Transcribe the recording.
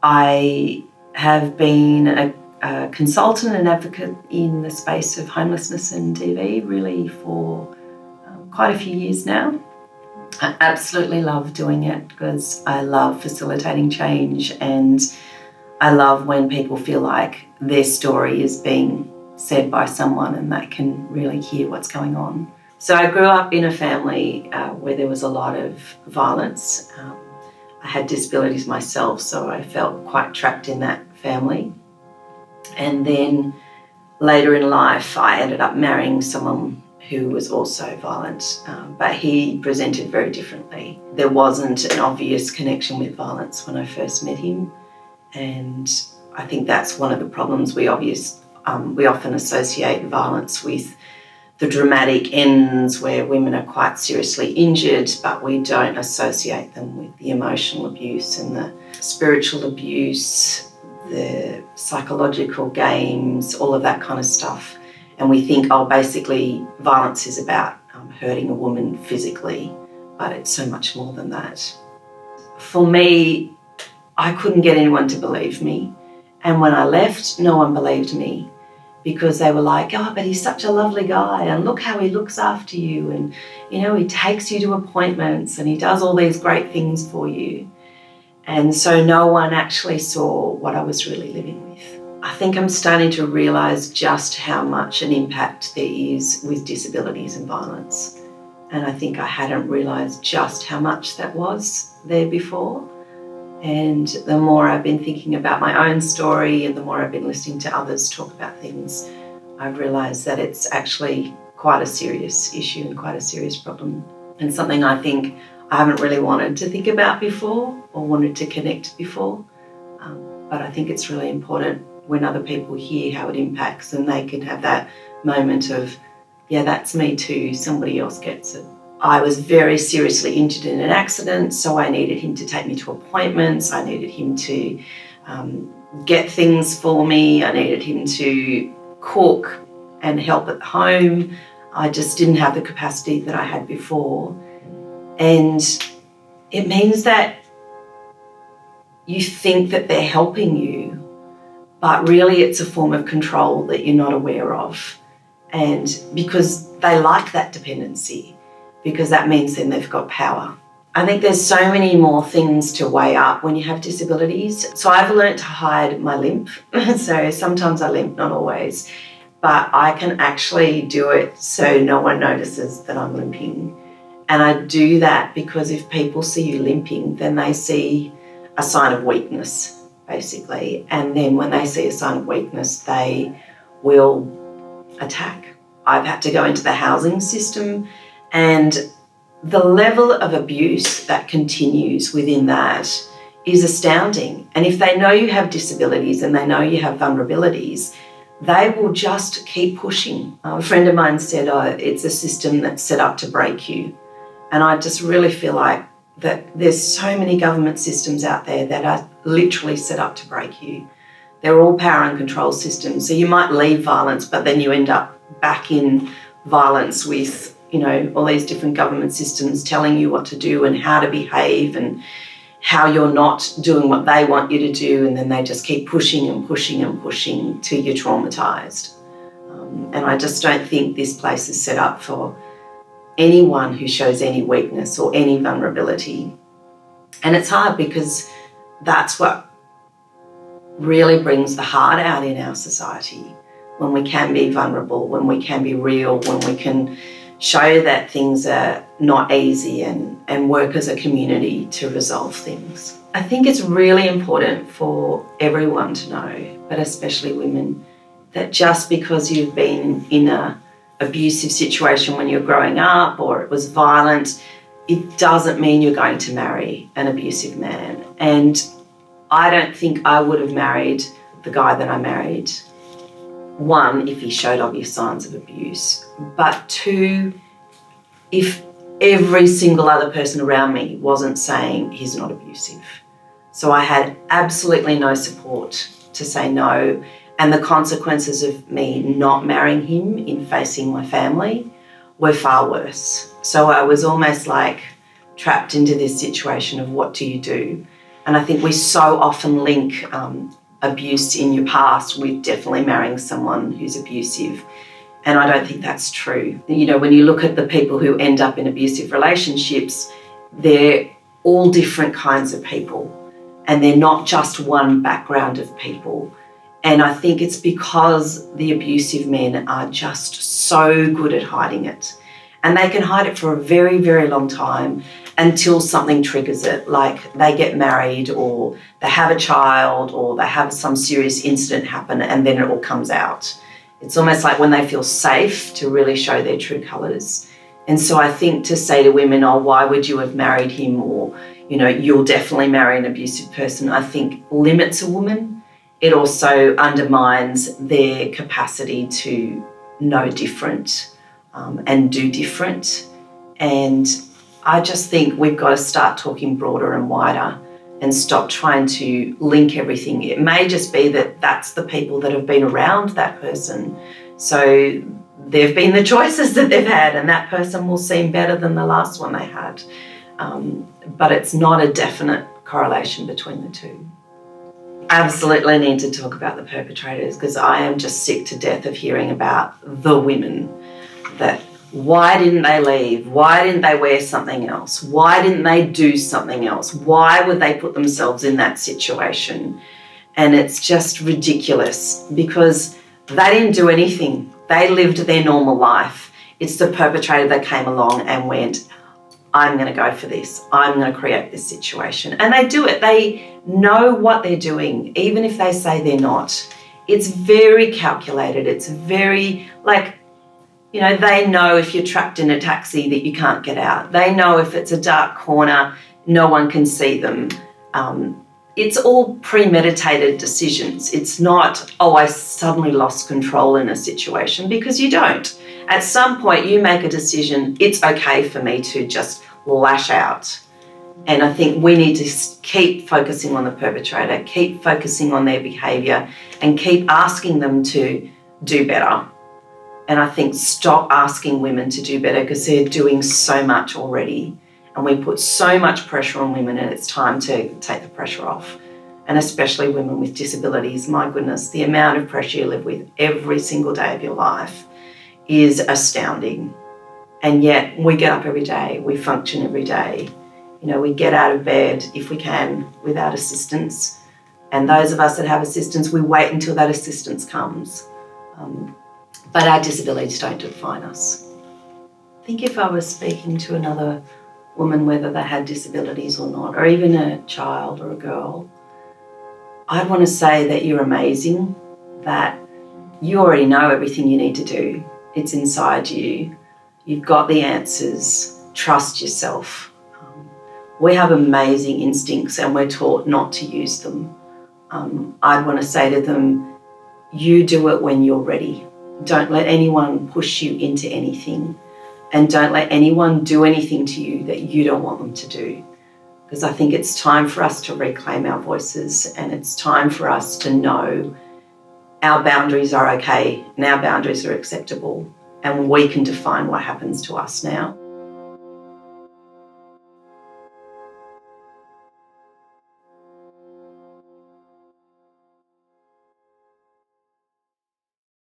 I have been a consultant and advocate in the space of homelessness and DV really for quite a few years now. I absolutely love doing it because I love facilitating change, and I love when people feel like their story is being said by someone and they can really hear what's going on. So I grew up in a family where there was a lot of violence. I had disabilities myself, so I felt quite trapped in that family. And then later in life, I ended up marrying someone who was also violent, but he presented very differently. There wasn't an obvious connection with violence when I first met him, and I think that's one of the problems. We often associate violence with the dramatic ends where women are quite seriously injured, but we don't associate them with the emotional abuse and the spiritual abuse, the psychological games, all of that kind of stuff. And we think, basically violence is about hurting a woman physically, but it's so much more than that. For me, I couldn't get anyone to believe me. And when I left, no one believed me because they were like, but he's such a lovely guy and look how he looks after you and, he takes you to appointments and he does all these great things for you. And so no one actually saw what I was really living with. I think I'm starting to realise just how much an impact there is with disabilities and violence. And I think I hadn't realised just how much that was there before. And the more I've been thinking about my own story and the more I've been listening to others talk about things, I've realised that it's actually quite a serious issue and quite a serious problem, and something I think I haven't really wanted to think about before or wanted to connect before. But I think it's really important when other people hear how it impacts and they can have that moment of, that's me too, somebody else gets it. I was very seriously injured in an accident, so I needed him to take me to appointments. I needed him to get things for me. I needed him to cook and help at home. I just didn't have the capacity that I had before. And it means that you think that they're helping you, but really it's a form of control that you're not aware of. And because they like that dependency, because that means then they've got power. I think there's so many more things to weigh up when you have disabilities. So I've learnt to hide my limp. So sometimes I limp, not always, but I can actually do it so no one notices that I'm limping. And I do that because if people see you limping, then they see a sign of weakness, basically. And then when they see a sign of weakness, they will attack. I've had to go into the housing system, and the level of abuse that continues within that is astounding. And if they know you have disabilities and they know you have vulnerabilities, they will just keep pushing. A friend of mine said, it's a system that's set up to break you. And I just really feel like that there's so many government systems out there that are literally set up to break you. They're all power and control systems. So you might leave violence, but then you end up back in violence with, all these different government systems telling you what to do and how to behave and how you're not doing what they want you to do. And then they just keep pushing and pushing and pushing till you're traumatised. And I just don't think this place is set up for anyone who shows any weakness or any vulnerability. And it's hard because that's what really brings the heart out in our society, when we can be vulnerable, when we can be real, when we can show that things are not easy and work as a community to resolve things. I think it's really important for everyone to know, but especially women, that just because you've been in an abusive situation when you're growing up or it was violent, it doesn't mean you're going to marry an abusive man. And I don't think I would have married the guy that I married. One, if he showed obvious signs of abuse, but two, if every single other person around me wasn't saying he's not abusive. So I had absolutely no support to say no, and the consequences of me not marrying him in facing my family were far worse. So I was almost like trapped into this situation of what do you do? And I think we so often link abuse in your past with definitely marrying someone who's abusive. And I don't think that's true. You know, when you look at the people who end up in abusive relationships, they're all different kinds of people, and they're not just one background of people. And I think it's because the abusive men are just so good at hiding it. And they can hide it for a very, very long time until something triggers it, like they get married or they have a child or they have some serious incident happen, and then it all comes out. It's almost like when they feel safe to really show their true colours. And so I think to say to women, oh, why would you have married him? Or, you know, you'll definitely marry an abusive person, I think limits a woman. It also undermines their capacity to know different and do different. And I just think we've got to start talking broader and wider and stop trying to link everything. It may just be that that's the people that have been around that person. So they've been the choices that they've had, and that person will seem better than the last one they had. But it's not a definite correlation between the two. Absolutely need to talk about the perpetrators, because I am just sick to death of hearing about the women that why didn't they leave? Why didn't they wear something else? Why didn't they do something else? Why would they put themselves in that situation? And it's just ridiculous because they didn't do anything. They lived their normal life. It's the perpetrator that came along and went, I'm going to go for this. I'm going to create this situation. And they do it. They know what they're doing, even if they say they're not. It's very calculated. It's very, like, you know, they know if you're trapped in a taxi that you can't get out. They know if it's a dark corner, no one can see them. It's all premeditated decisions. It's not, oh, I suddenly lost control in a situation, because you don't. At some point you make a decision, it's okay for me to just lash out. And I think we need to keep focusing on the perpetrator, keep focusing on their behaviour, and keep asking them to do better. And I think stop asking women to do better, because they're doing so much already. And we put so much pressure on women, and it's time to take the pressure off. And especially women with disabilities. My goodness, the amount of pressure you live with every single day of your life is astounding. And yet we get up every day, we function every day. You know, we get out of bed if we can without assistance. And those of us that have assistance, we wait until that assistance comes. But our disabilities don't define us. I think if I was speaking to another woman, whether they had disabilities or not, or even a child or a girl, I'd want to say that you're amazing, that you already know everything you need to do. It's inside you. You've got the answers. Trust yourself. We have amazing instincts and we're taught not to use them. I'd want to say to them, you do it when you're ready. Don't let anyone push you into anything, and don't let anyone do anything to you that you don't want them to do. Because I think it's time for us to reclaim our voices, and it's time for us to know our boundaries are okay and our boundaries are acceptable, and we can define what happens to us now.